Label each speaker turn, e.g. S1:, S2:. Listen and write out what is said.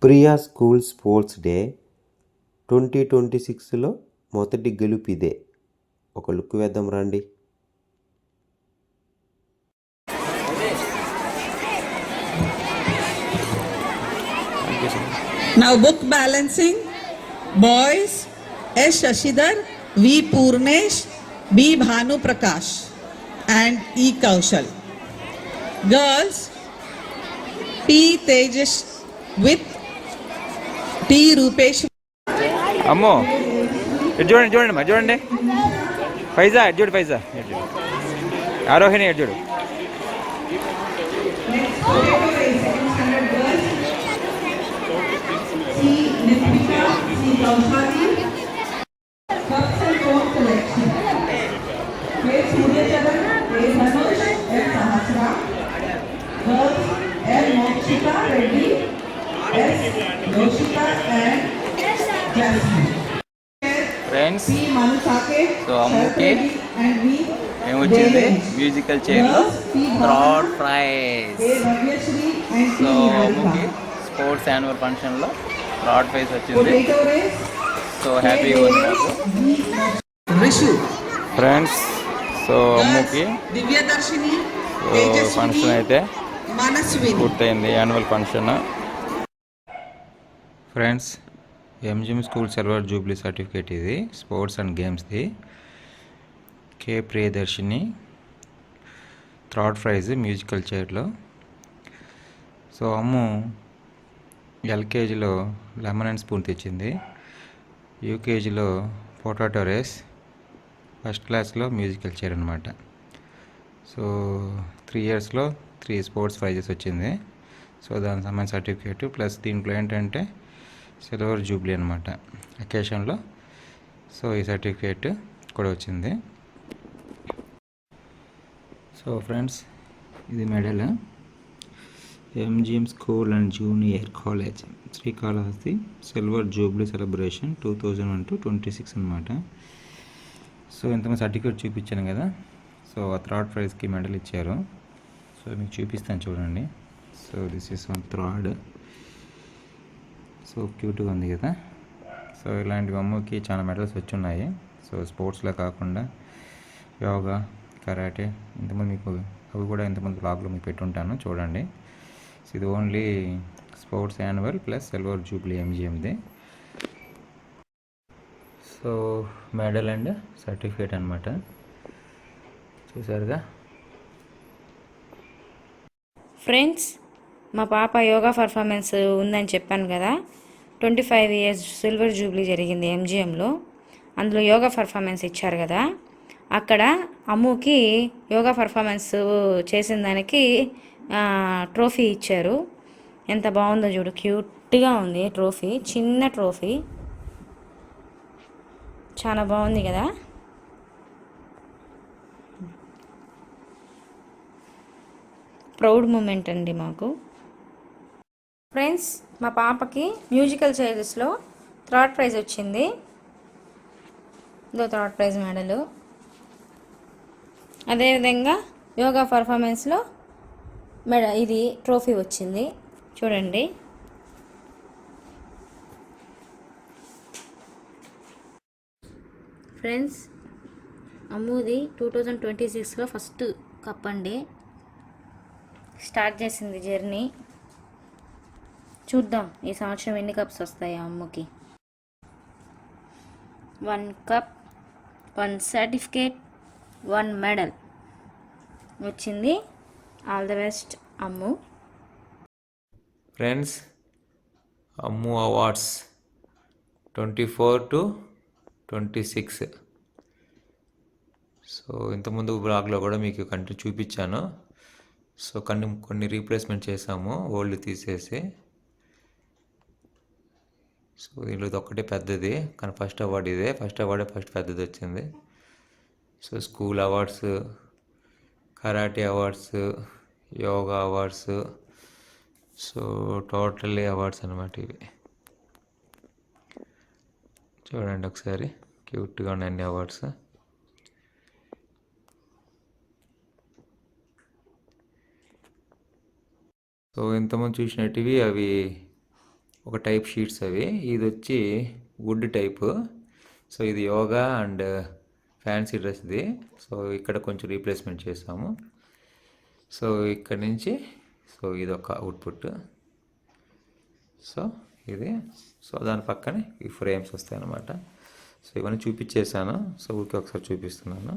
S1: Priya school sports day 2026లో మొదటి గెలుపు ఇదే. ఒక లుక్ వేద్దాం రండి.
S2: Now book balancing. Boys S. Shashidhar, V. Purnesh, B. Bhanu Prakash and E. Kaushal. Girls P. Tejas with T. Rupesh.
S3: అమ్మో ఇటు చూడండి చూడండి మా చూడండి ఫైజా ఇటు చూడు ఫైజా ఇటు చూడు ఆరోహిణి ఇటు చూడు ఫ్రెండ్స్ సో అమ్ముకి మేము వచ్చింది మ్యూజికల్ చైర్లో థర్డ్ ప్రైజ్. సో అమ్ముకి స్పోర్ట్స్ యాన్యువల్ ఫంక్షన్లో థర్డ్ ప్రైజ్ వచ్చింది. సో హ్యాపీగా ఉంది నాకు ఫ్రెండ్స్. సో అమ్ముకి ఫంక్షన్ అయితే పూర్తయింది, annual function. Friends MGM school silver jubilee certificate ఇది, స్పోర్ట్స్ అండ్ గేమ్స్ది. K Priyadarshini third prize musical చైర్లో. సో అమ్ము ఎల్కేజీలో లెమన్ అండ్ స్పూన్ తెచ్చింది, యూకేజీలో పొటాటో రేస్, ఫస్ట్ క్లాస్లో మ్యూజికల్ చైర్ అనమాట. సో 3 ఇయర్స్లో 3 స్పోర్ట్స్ ప్రైజెస్ వచ్చింది. సో దానికి సంబంధించిన సర్టిఫికేట్ ప్లస్ దీంట్లో ఏంటంటే సిల్వర్ జూబ్లీ అనమాట అకేషన్లో. సో ఈ సర్టిఫికేట్ కూడా వచ్చింది. సో ఫ్రెండ్స్ ఇది medal MGM school and junior college Srikalahasti silver Jubilee celebration 2001-26 అనమాట. సో ఇంతమంది సర్టిఫికేట్ చూపించాను కదా. సో ఆ థర్డ్ ప్రైజ్కి మెడల్ ఇచ్చారు. సో మీకు చూపిస్తాను చూడండి. So this is one third. So క్యూట్గా ఉంది కదా. సో ఇలాంటి అమ్మకి చాలా మెడల్స్ వచ్చి ఉన్నాయి. సో స్పోర్ట్స్లో కాకుండా యోగా, కరాటే, ఇంతమంది మీకు అవి కూడా ఇంతమంది బ్లాగ్లో మీకు పెట్టుంటాను చూడండి. సో ఇది only sports annual plus silver jubilee ఎంజిఎంది. సో మెడల్ అండ్ సర్టిఫికేట్ అనమాట, చూసారుగా
S4: ఫ్రెండ్స్. మా పాప యోగా పర్ఫార్మెన్స్ ఉందని చెప్పాను కదా. 25 ఇయర్స్ సిల్వర్ జూబ్లీ జరిగింది ఎంజిఎంలో. అందులో యోగా పర్ఫార్మెన్స్ ఇచ్చారు కదా. అక్కడ అమ్ముకి యోగా పర్ఫార్మెన్స్ చేసిన దానికి ట్రోఫీ ఇచ్చారు. ఎంత బాగుందో చూడు, క్యూట్గా ఉంది ట్రోఫీ, చిన్న ట్రోఫీ, చాలా బాగుంది కదా. ప్రౌడ్ మూమెంట్ అండి మాకు. ఫ్రెండ్స్ మా పాపకి మ్యూజికల్ చైర్స్లో థర్డ్ ప్రైజ్ వచ్చింది. ఇదో థర్డ్ ప్రైజ్ మెడలు. అదేవిధంగా యోగా పర్ఫార్మెన్స్లో ఇది ట్రోఫీ వచ్చింది చూడండి. ఫ్రెండ్స్ అమ్ముది 2026లో ఫస్ట్ కప్ అండి. స్టార్ట్ చేసింది జర్నీ. చూద్దాం ఈ సంవత్సరం ఎన్ని కప్స్ వస్తాయి అమ్ముకి. 1 కప్, 1 సర్టిఫికేట్, 1 మెడల్ వచ్చింది. All the best Ammu.
S3: Friends Ammu awards 24-26. So ఇంతకుముందు బ్లాగ్లో కూడా మీకు కంటిన్యూ చూపించాను. సో కొన్ని రీప్లేస్మెంట్ చేసాము, ఓల్డ్ తీసేసి. సో దీంట్లో ఒక్కటే పెద్దది, కానీ ఫస్ట్ అవార్డు ఇదే. ఫస్ట్ పెద్దది వచ్చింది. So school awards, karate awards, yoga awards, so totally awards అనమాట ఇవి. చూడండి ఒకసారి, క్యూట్గా ఉన్నాయి అన్ని అవార్డ్స్. సో ఇంతకుముందు చూసినట్టువి అవి ఒక టైప్ షీట్స్ అవి. ఇది వచ్చి వుడ్ టైపు. సో ఇది యోగా అండ్ ఫ్యాన్సీ డ్రెస్ది. సో ఇక్కడ కొంచెం రీప్లేస్మెంట్ చేసాము. సో ఇక్కడ నుంచి సో ఇది ఒక అవుట్పుట్. సో ఇది సో దాని పక్కనే ఈ ఫ్రేమ్స్ వస్తాయి అన్నమాట. సో ఇవన్నీ చూపించేసాను. సో ఊరికే ఒకసారి చూపిస్తున్నాను.